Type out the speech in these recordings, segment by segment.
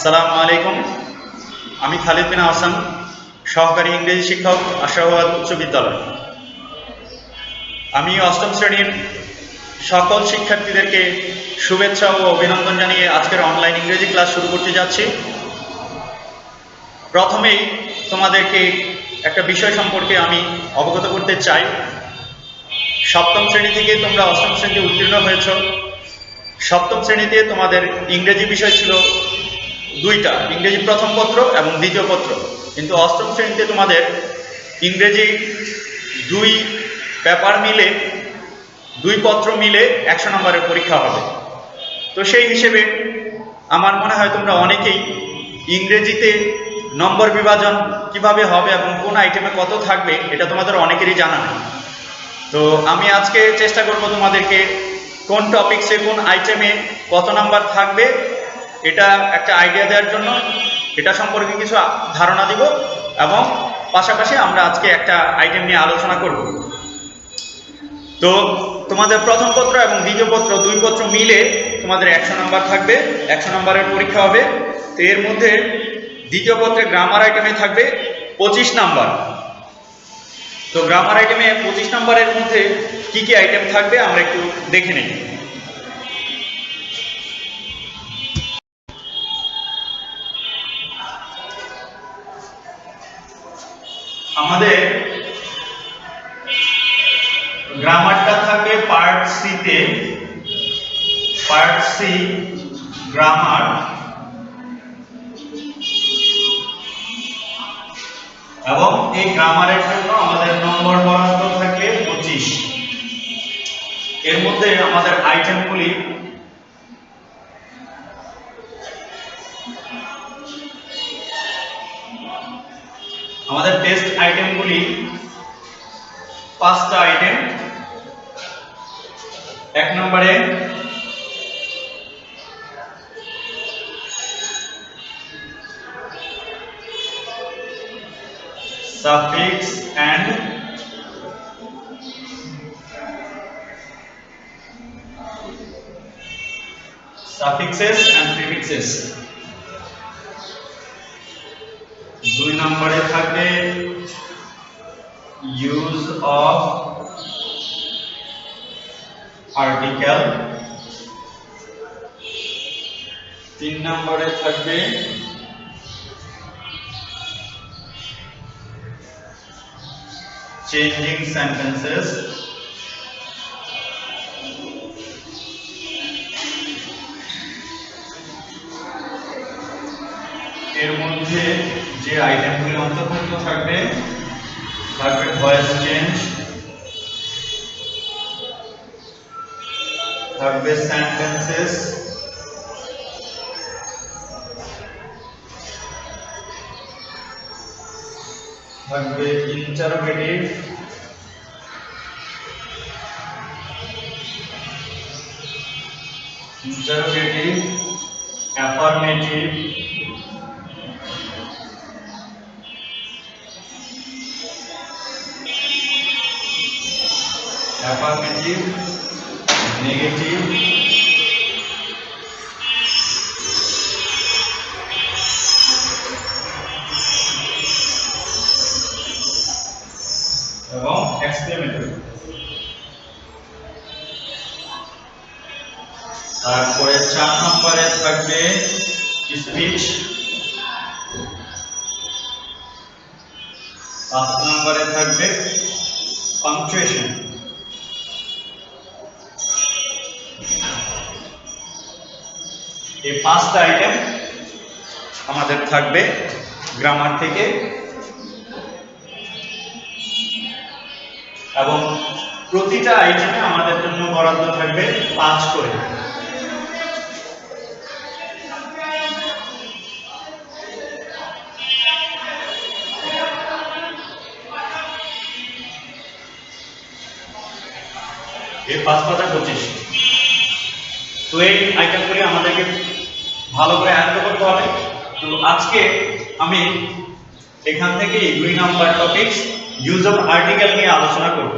আসসালামু আলাইকুম। আমি খালিদ বিন আহসান, সহকারী ইংরেজি শিক্ষক, আশরাফাবাদ উচ্চ বিদ্যালয়। আমি অষ্টম শ্রেণীর সকল শিক্ষার্থীদেরকে শুভেচ্ছা ও অভিনন্দন জানিয়ে আজকের অনলাইন ইংরেজি ক্লাস শুরু করতে যাচ্ছি। প্রথমেই তোমাদেরকে একটা বিষয় সম্পর্কে আমি অবগত করতে চাই। সপ্তম শ্রেণী থেকে তোমরা অষ্টম শ্রেণীতে উত্তীর্ণ হয়েছ। সপ্তম শ্রেণীতে তোমাদের ইংরেজি বিষয় ছিল দুইটা, ইংরেজি প্রথম পত্র এবং দ্বিতীয় পত্র। কিন্তু অষ্টম শ্রেণীতে তোমাদের ইংরেজি দুই পেপার মিলে, দুই পত্র মিলে 100 নম্বরের পরীক্ষা হবে। তো সেই হিসেবে আমার মনে হয় তোমরা অনেকেই ইংরেজিতে নম্বর বিভাজন কিভাবে হবে এবং কোন আইটেমে কত থাকবে এটা তোমাদের অনেকেরই জানা নেই। তো আমি আজকে চেষ্টা করব তোমাদেরকে কোন টপিকসে কোন আইটেমে কত নাম্বার থাকবে এটা একটা আইডিয়া দেওয়ার জন্য, এটা সম্পর্কে কিছু ধারণা দিব এবং পাশাপাশি আমরা আজকে একটা আইটেম নিয়ে আলোচনা করব। তো তোমাদের প্রথম পত্র এবং দ্বিতীয় পত্র দুই পত্র মিলে তোমাদের 100 নম্বর থাকবে, 100 নম্বরের পরীক্ষা হবে। তো এর মধ্যে দ্বিতীয় পত্রে গ্রামার আইটেমে থাকবে 25 নাম্বার। তো গ্রামার আইটেমে 25 নাম্বারের মধ্যে কি কি আইটেম থাকবে আমরা একটু দেখে নেই। আমাদের গ্রামারটা থাকবে পার্ট সি তে, পার্ট সি গ্রামার, এবং এই গ্রামারের জন্য আমাদের নম্বর বরাদ্দ থাকে 25। এর মধ্যে আমাদের আইটেমগুলি আমাদের টেস্ট আইটেমগুলি 5টা আইটেম। 1 নম্বরে suffix and suffixes and prefixes। 2 নম্বরে থাকবে use of article। 3 নম্বরে থাকবে changing sentences। এর মধ্যে যে আইটেমগুলি অন্তর্ভুক্ত থাকবে ভয়েস চেঞ্জ, থাকবে সেন্টেন্সেস, থাকবে ইন্টারোগেটিভ, অ্যাফার্মেটিভ, নেগেটিভ, এবং এক্সক্লেমেটরি। তারপরে 4 নম্বরে থাকবে স্পিচ, 5 নম্বরে থাকবে পাংচুয়েশন। এই 5টা আইটেম আমাদের থাকবে গ্রামার থেকে, এবং প্রতিটা আইটেমে আমাদের জন্য বরাদ্দ থাকবে 5 করে। এই 5 পাতা 25। তো এই আইটেমগুলি আমাদেরকে ভালো করে আয়ত্ত করতে হবে। তো আজকে আমি এখান থেকে 2 number topics use of article নিয়ে আলোচনা করব।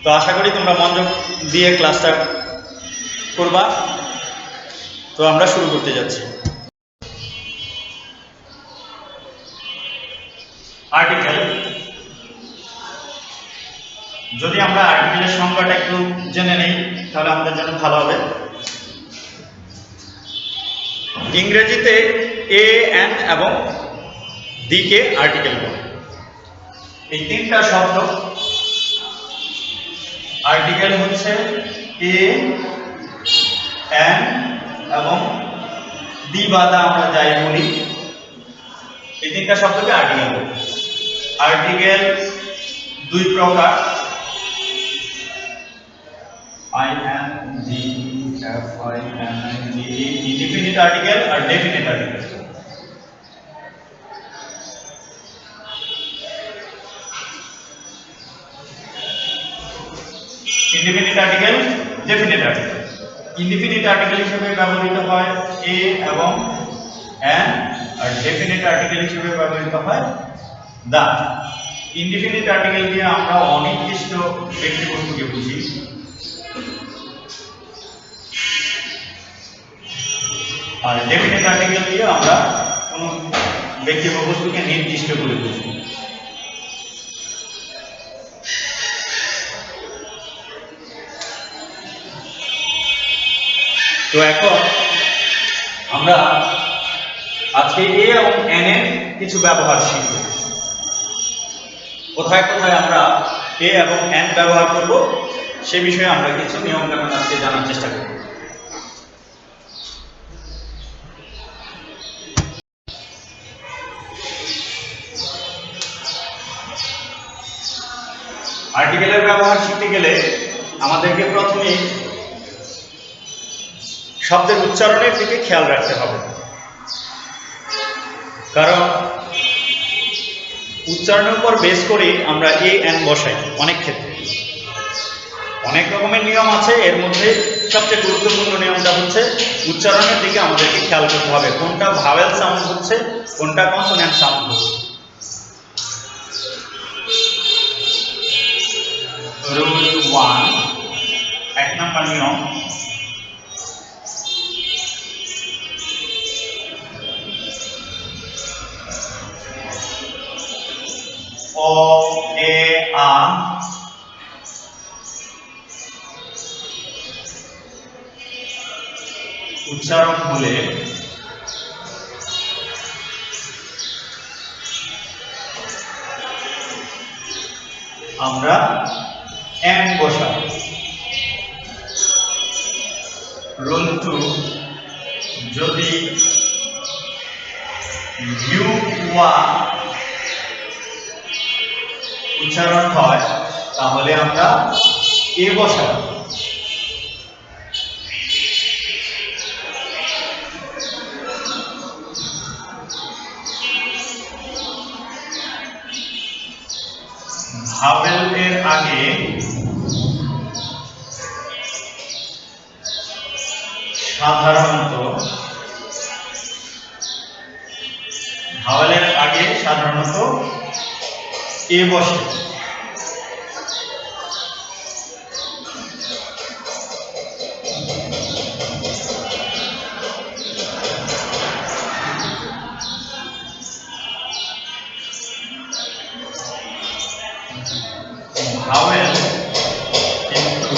তো আশা করি তোমরা মনোযোগ দিয়ে ক্লাসটা করবা। তো আমরা শুরু করতে যাচ্ছি। আর্টিকেল, যদি আমরা আর্টিকেলের সংজ্ঞাটা একটু জেনে নেই তাহলে আমাদের জন্য ভালো হবে। ইংরেজিতে এ, এন এবং দি কে আর্টিকেল বলে। এই তিনটা শব্দ, আর্টিকেল হচ্ছে এ, এন এবং দি বাদা আমরা যাই বলি, এই তিনটা শব্দকে আর্টিকেল বলে। আর্টিকেল দুই প্রকার, ইনডিফিনিট আর্টিকেল আর definite article. Indefinite article, definite article. Indefinite article হিসেবে ব্যবহৃত হয় এ এবং এন, আর ডেফিনিট আর্টিকেল হিসেবে ব্যবহৃত হয় দা। ইনডিফিনিট আর্টিকেল দিয়ে আমরা অনির্দিষ্ট ব্যক্তিবস্তুকে বুঝি, আর ডেফিনিট আর্টিকেল দিয়ে আমরা কোনো ব্যক্তি বা বস্তুকে নির্দিষ্ট করে বুঝি। তো এখন আমরা আজকে এ এবং এন এর কিছু ব্যবহার শিখব। কোথায় কোথায় আমরা এ এবং এন ব্যবহার করব সে বিষয়ে আমরা কিছু নিয়মকানুন আজকে জানার চেষ্টা করব। আর্টিকেলের ব্যবহার শিখতে গেলে আমাদেরকে প্রথমে শব্দের উচ্চারণের দিকে খেয়াল রাখতে হবে, কারণ উচ্চারণের উপর বেস করে আমরা এ এন বসাই। অনেক ক্ষেত্রে অনেক রকমের নিয়ম আছে, এর মধ্যে সবচেয়ে গুরুত্বপূর্ণ নিয়মটা হচ্ছে উচ্চারণের দিকে আমাদেরকে খেয়াল করতে হবে, কোনটা ভাওয়েল সাউন্ড হচ্ছে, কোনটা কনসোন্যান্ট সাউন্ড হচ্ছে। রুল 1, 1 নম্বর নিয়ম, ও এ আ উচ্চারণ হলে আমরা এন বসাবো। রুল 2, যদি ইউ ওয়া উচ্চারণ হয় তাহলে আমরা এ বসাবো। ভাওয়েল এর আগে সাধারণত এ বসে। ভাওয়েল কিন্তু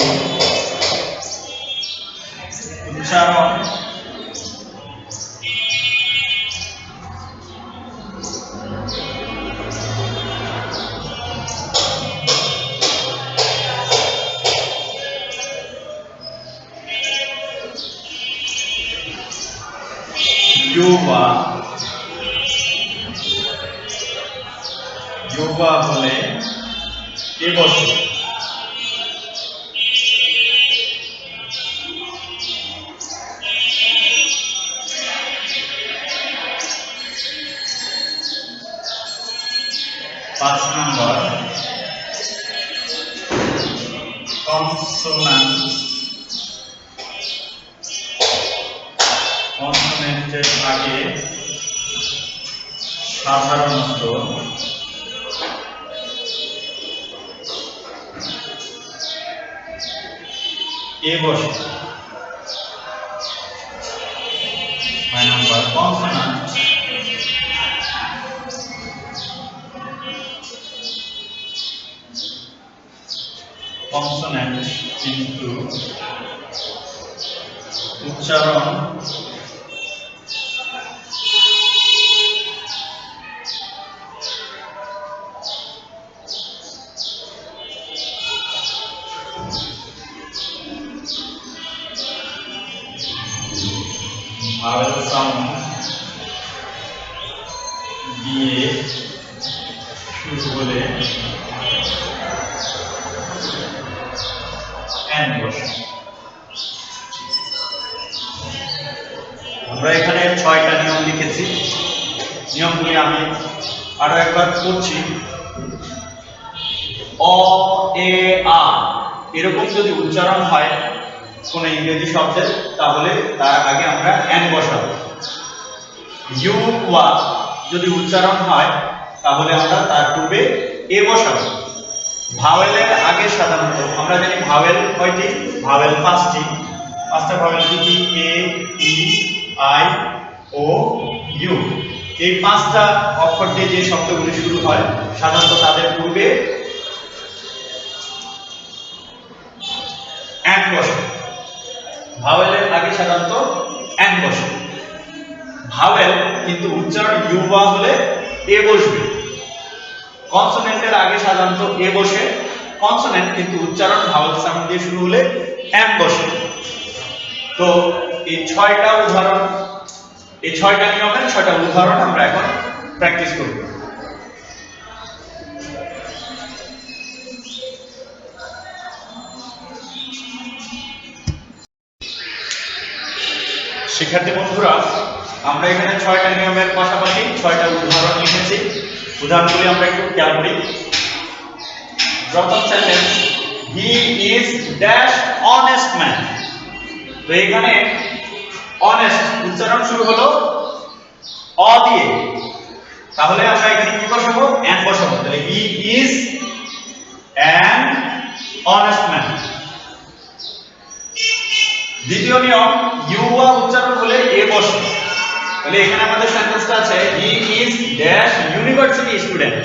উচ্চারণ ইউবা হলে এ বসে। পাঁচ নম্বর, কনসোনেন্টের আগে সাধারণত এ বসে। কনসোনেন্ট কনসোনেন্ট কিন্তু উচ্চারণ vowel sound দিয়ে শুরু হলে এন বসে। আমরা এখানে 6টা নিয়ম লিখেছি, নিয়মগুলি আমি আরো একবার পড়ছি। অ এ আ এরকম যদি উচ্চারণ হয় কোন ইংরেজি শব্দের, তাহলে তার আগে আমরা এন বসাবো। ইউ ওয়া যদি উচ্চারণ হয় তাহলে আমরা তার পূর্বে এ বসাবো। ভাওয়েলের আগে সাধারণত আমরা জানি ভাওয়েল কয়টি? ভাওয়েল পাঁচটা ভাওয়েল কি? এ ই আই ও ইউ। এই 5টা অক্ষর দিয়ে যে শব্দগুলি শুরু হয় সাধারণত তাদের পূর্বে এন বসে। ভাওয়েলের আগে সাধারণত এন বসে। ভাওয়েল কিন্তু উচ্চারণ ইউ বা হলে এ বসবে। কনসোনেন্টের আগে সাধারণত এ বসে, কনসোনেন্ট কিন্তু উচ্চারণ ভাওয়েল সাউন্ড দিয়ে শুরু হলে এন বসে। তো এই 6টা উদাহরণ, এই 6টা নিয়মের 6টা উদাহরণ আমরা এখন প্র্যাকটিস করব। শিক্ষার্থী বন্ধুরা, আমরা এখানে 6টা নিয়মের পাশাপাশি 6টা উদাহরণ লিখেছি। উদাহরণগুলি আমরা একটু খেয়াল করি। প্রথম sentence, he is dash honest man. তো এখানে অনেস্ট উচ্চারণ শুরু হলো অ দিয়ে, তাহলে আমরা এখানে কি বসাবো? এন বসাবো। তাহলে হি ইজ অ্যান অনেস্ট ম্যান। দ্বিতীয় নিয়ম, ইউ ওয়া উচ্চারণ হলে এ বসে। তাহলে এখানে আমাদের সেন্টেন্সটা আছে he is dash university student.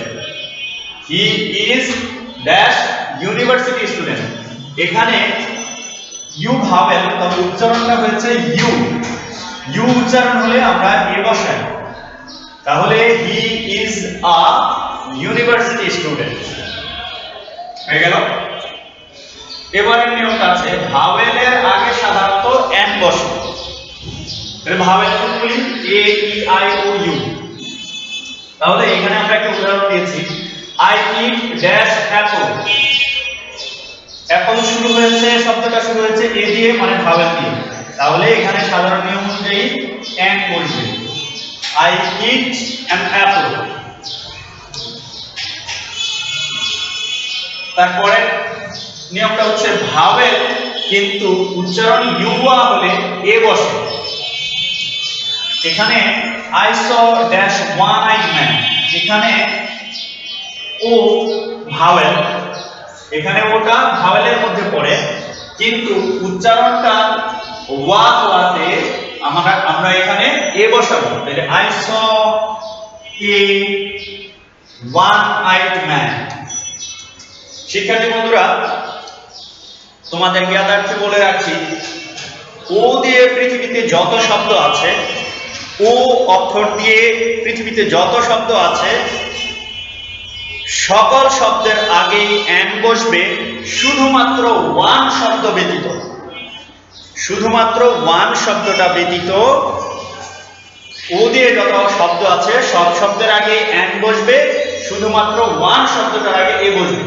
He is dash university student. এখানে ইউ ভাওয়েল, তবে উচ্চারণটা হয়েছে ইউ। ইউ উচ্চারণ হলে আমরা এ বসাই। তাহলে he is a university student হয়ে গেল। এবারের নিয়মটা আছে ভাওয়েলের আগে সাধারণত এন বসে। তাহলে ভাওয়েল কোনগুলি? এ ই আই ও ইউ। তাহলে এখানে আমরা একটা উদাহরণ দিয়েছি, I it dash Apple. Apple শুরু হয়েছে, শব্দটা শুরু হয়েছে এ দিয়ে, মানে ভাওয়েল দিয়ে। তাহলে এখানে সাধারণ নিয়ম অনুযায়ী এন বসবে। I it an Apple. তারপরে নিয়মটা হচ্ছে ভাওয়েল কিন্তু উচ্চারণ ইউয়া হলে এ বসে। এখানে I saw dash one eyed man. এখানে ও ভাওয়েল, এখানে ওটা ভাওয়েলের মধ্যে পড়ে, কিন্তু উচ্চারণটা ওয়া ওয়াতে আমরা এখানে এ বসাবো। তাহলে I saw A one eyed man. শিক্ষার্থী বন্ধুরা, তোমাদের জ্ঞাতার্থে বলে রাখছি, ও দিয়ে পৃথিবীতে যত শব্দ আছে, ও অক্ষর দিয়ে পৃথিবীতে যত শব্দ আছে, সকল শব্দের আগেই এন বসবে, শুধুমাত্র ওয়ান শব্দ ব্যতীত। শুধুমাত্র ওয়ান শব্দটা ব্যতীত ও দিয়ে যত শব্দ আছে সব শব্দের আগে এন বসবে, শুধুমাত্র ওয়ান শব্দটার আগে এ বসবে।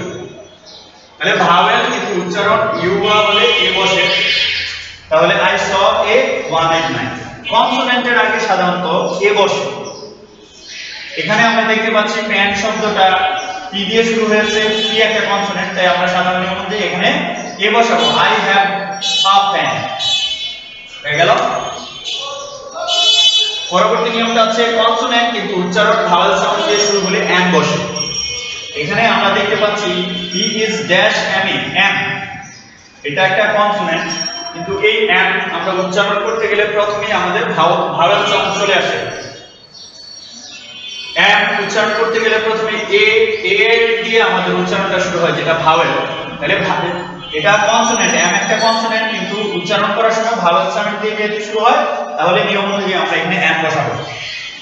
তাহলে ভাওয়েল কিন্তু উচ্চারণ ইউয়া বলে এ বসে। তাহলে আই স এ 189। কনসোনেন্টের আগে সাধারণত এ বসে। এখানে আমরা দেখতে পাচ্ছি প্যান শব্দটা পি দিয়ে শুরু হয়েছে, পি একটা কনসোনেন্ট, তাই আমরা সাধারণ নিয়ম অনুযায়ী এখানে এ বসাবো। আই হ্যাভ আ প্যান হয়ে গেল। পরবর্তী নিয়মটা আছে কনসোনেন্ট কিন্তু উচ্চারণ ভাওয়েল সাউন্ড দিয়ে শুরু হলে এন বসে। এখানে আমরা দেখতে পাচ্ছি হি ইজ ড্যাশ এম। এটা একটা কনসোনেন্ট, কিন্তু এই এম আমরা উচ্চারণ করতে গেলে প্রথমেই আমাদের ভাওয়েল সাউন্ড চলে আসে। এম উচ্চারণ করতে গেলে প্রথমে এ দিয়ে আমাদের উচ্চারণটা শুরু হয়, যেটা ভাওয়েল। তাহলে এটা কনসোনেন্ট, এম একটা কনসোনেন্ট, কিন্তু উচ্চারণ করার সময় ভাওয়েল সাউন্ড দিয়ে যদি শুরু হয় তাহলে নিয়ম অনুযায়ী আমরা এখানে এম বসাবো।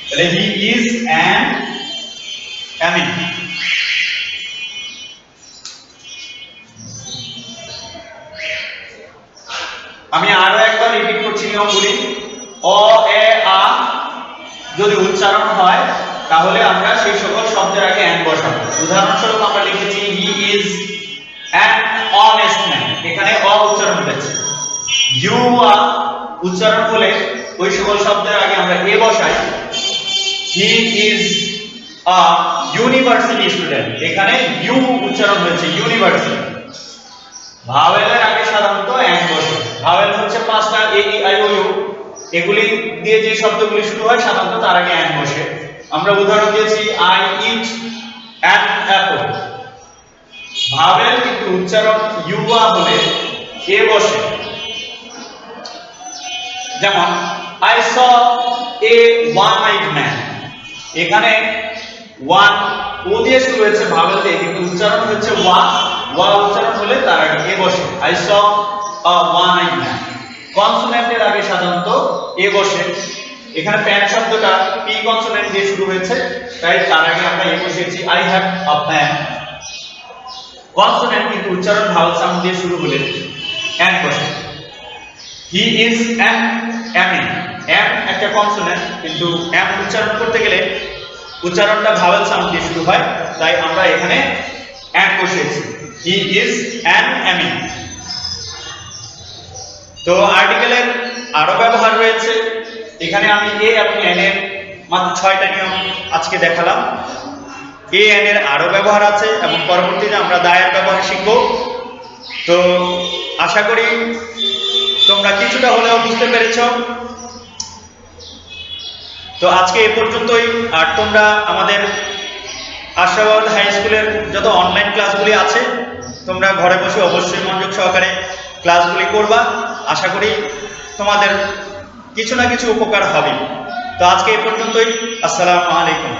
তাহলে হি ইজ অ্যান এমিং। আমি আরো একবার রিপিট করছি নিয়মগুলি। অ এ আ যদি উচ্চারণ হয় তাহলে আমরা সেই সকল শব্দের আগে অ্যান বসাবো। উদাহরণস্বরূপ আমরা লিখেছি হি ইজ অ্যান অনেস্ট ম্যান, এখানে অ উচ্চারণ হয়েছে। ইউ আর উচ্চারণ হলে ওই সকল শব্দের আগে আমরা এ বসাই। He is a university student, এখানে ইউ উচ্চারণ হয়েছে ইউনিভার্সিটি। ভাওয়েলের আগে সাধারণত অ্যান বসে। ভাওয়েল হচ্ছে পাঁচটা, এ ই আই ও ইউ, এগুলি দিয়ে যে শব্দগুলি শুরু হয় সাধারণত তার আগে অ্যান বসে। আমরা উদাহরণ দিয়েছি I it an Apple. Vowel কিন্তু উচ্চারণ ইউয়া হলে এ বসে। যেমন I saw A one eyed man, এখানে ওয়ান ও দিয়ে শুরু হয়েছে ভাওয়েল দিয়ে, কিন্তু উচ্চারণ হচ্ছে ওয়া। ওয়া উচ্চারণ হলে তার আগে এ বসে। I saw a one eyed man. কনসোনেন্টের আগে সাধারণত এ বসে। এখানে প্যান শব্দটা পি কনসোনেন্ট দিয়ে শুরু হয়েছে, তাই তার আগে আমরা এ বসিয়েছি I have a pan. Consonant কিন্তু উচ্চারণ ভাওয়েল সাউন্ড দিয়ে শুরু হলে অ্যান বসে। He is an aiming. M একটা কনসোনেন্ট, কিন্তু এম উচ্চারণ করতে গেলে উচ্চারণটা ভাওয়েল সাউন্ড দিয়ে শুরু হয়, তাই আমরা এখানে অ্যান বসিয়েছি। হি ইজ অ্যান এমিং। তো আর্টিকেলের আরো ব্যবহার রয়েছে। এখানে আমি এ এবং এন এর মাত্র 6টা নিয়ম আজকে দেখালাম। এ এন এর আরো ব্যবহার আছে এবং পরবর্তীতে আমরা দায়ের ব্যবহার শিখব। তো আশা করি তোমরা কিছুটা হলেও বুঝতে পেরেছ। তো আজকে এ পর্যন্তই। আর তোমরা আমাদের আশরাবাদ হাই স্কুলের যত অনলাইন ক্লাসগুলি আছে তোমরা ঘরে বসে অবশ্যই মনোযোগ সহকারে ক্লাসগুলি করবা। আশা করি তোমাদের কিছু না কিছু উপকার হবে। তো আজকে এ পর্যন্তই। আসসালামু আলাইকুম।